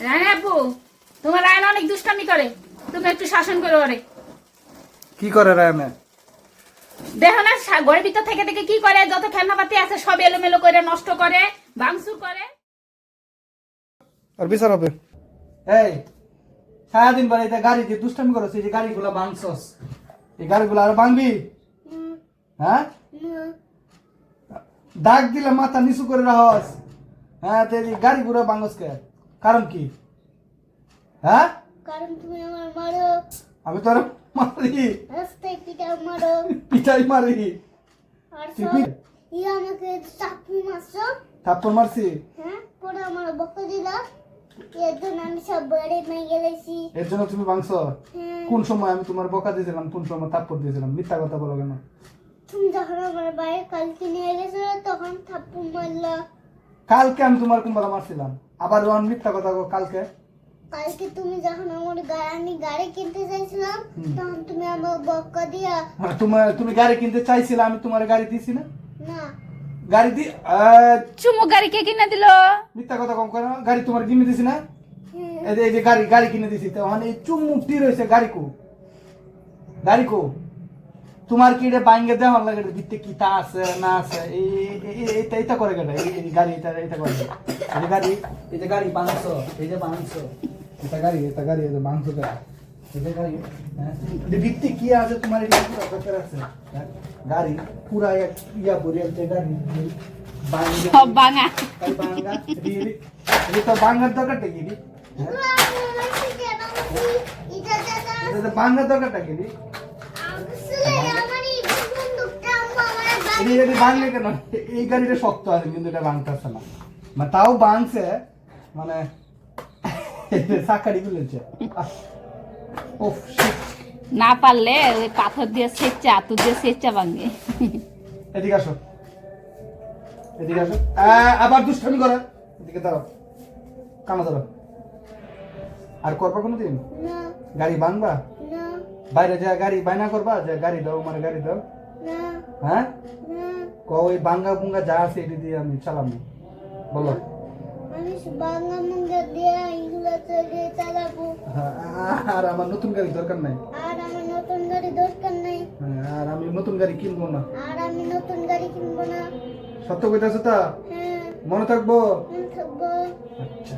রায়না আপু, তোমার রায়না অনেক দুষ্টামি করে, তুমি একটু শাসন করো ওরে। কি করে রায়না? দেখো না ঘরের ভিতর থেকে থেকে কি করে, যত খেলনাপাতি আছে সব এলোমেলো করে নষ্ট করে, ভাঙচুর করে। আর বিচার হবে। এই সারাদিন পরে এটা গাড়ি যে দুষ্টামি করছ, এই যে গাড়িগুলো ভাঙছস, এই গাড়িগুলো আর ভাঙবি? হ্যাঁ, ডাক দিলে মাথা নিচু করে রাখস। হ্যাঁ, তো এই গাড়িগুলো ভাঙস কে? কারণ কি? হ্যাঁ, কারণ তুমি আমার মারো, আমি তোর মারি, রাস্তায় পিটাও মারো, পিটাই মারি। আর তুই সব পি- আমাকে চাকু মারছো। থাপ্পড় মারছি, হ্যাঁ, পরে আমার বকা দিলা, এর জন্য আমি সব বাড়ি নিয়ে গেলেছি। এর জন্য তুমি ভাঙছো? হ্যাঁ, কোন সময় আমি তোমার বকা দিয়েছিলাম, কোন সময় থাপ্পড় দিয়েছিলাম? মিথ্যা কথা বলো কেন? তুমি যখন আমার বাইরে কালকে নিয়ে গেছো তখন থাপ্পু মারলা। কালকে আমি তোমার কোনবেলা মারছিলাম? আবার ওয়ান মিথ্যা কথা কও। কালকে কালকে তুমি যখন আমার আমি গাড়ি কিনতে চাইছিলাম তখন তুমি আমার বকা দিয়া। তুমি গাড়ি কিনতে চাইছিলে, আমি তোমার গাড়ি দিছি না? না, গাড়ি দি চুমু গাড়ি কে কিনে দিল? মিথ্যা কথা কম করো। গাড়ি তোমার কিনে দিছি না? হ্যাঁ, এই যে গাড়ি কিনে দিছি, তো মানে চুমুকটি রয়েছে গাড়ি কো? গাড়ি কো? তোমার কি এটা বাইঙ্গে দেওয়ার লাগে? ভিত্তি কি তা আছে না আছে? এইটা করে কেন? এই গাড়ি এটা করে কেন? এই যে গাড়ি বাংছো, এই যে বাংছো, এটা গাড়ি এই যে বাংছো গাড়ি, এই যে গাড়ি। হ্যাঁ, এই ভিত্তি কি আছে তোমার? এটা পুরো দরকার আছে? হ্যাঁ, গাড়ি পুরা এক ইয়া ভরে আছে গাড়ি বাঙ্গা, সব ভাঙা। গাড়ি বাঙ্গা এই তো বাঙ্গার দরকারটা কি? হ্যাঁ, এগুলো আমি মারছি কেন? এটা দাদা এটা বাঙ্গার দরকারটা কি? আসলে আমার এই বন্দুকটা আমার এটা ভাঙলে কেন? এই গাড়িটা শক্ত আছে কিন্তু এটা ভাঙতেছে না, মানে তাও ভাঙছে, মানে চাকারি খুলেছে। ওফ, shit। না পারলে ওই পাথর দিয়ে সেচ্চা, আতর দিয়ে সেচ্চা ভাঙে। এদিকে আসো, এদিকে আসো। আবার দুষ্টামি করে। এদিকে দাঁড়াও, কানা ধরো। আর করবা কোনোদিন? না, গাড়ি ভাঙবা? না, বাইরে যা গাড়ি বাইনা করবা, যে গাড়ি দাও, মানে গাড়ি দাও। না, হ্যাঁ, না, ওই ভাঙ্গা বুঙ্গা যা আছে এটি দিয়ে আমি চালাবো, বলো। আমি বাংলা মুঙ্গা দিয়ে এগুলো চলে চালাবো। আর আমার নতুন গাড়ি দরকার নাই। আর আমার নতুন গাড়ি দরকার নাই। আর আমি নতুন গাড়ি কিনবো না। আর আমি নতুন গাড়ি কিনবো না। সত্য কইতাছো তা? হ্যাঁ, মনে থাকবো? আমি থাকবো। আচ্ছা,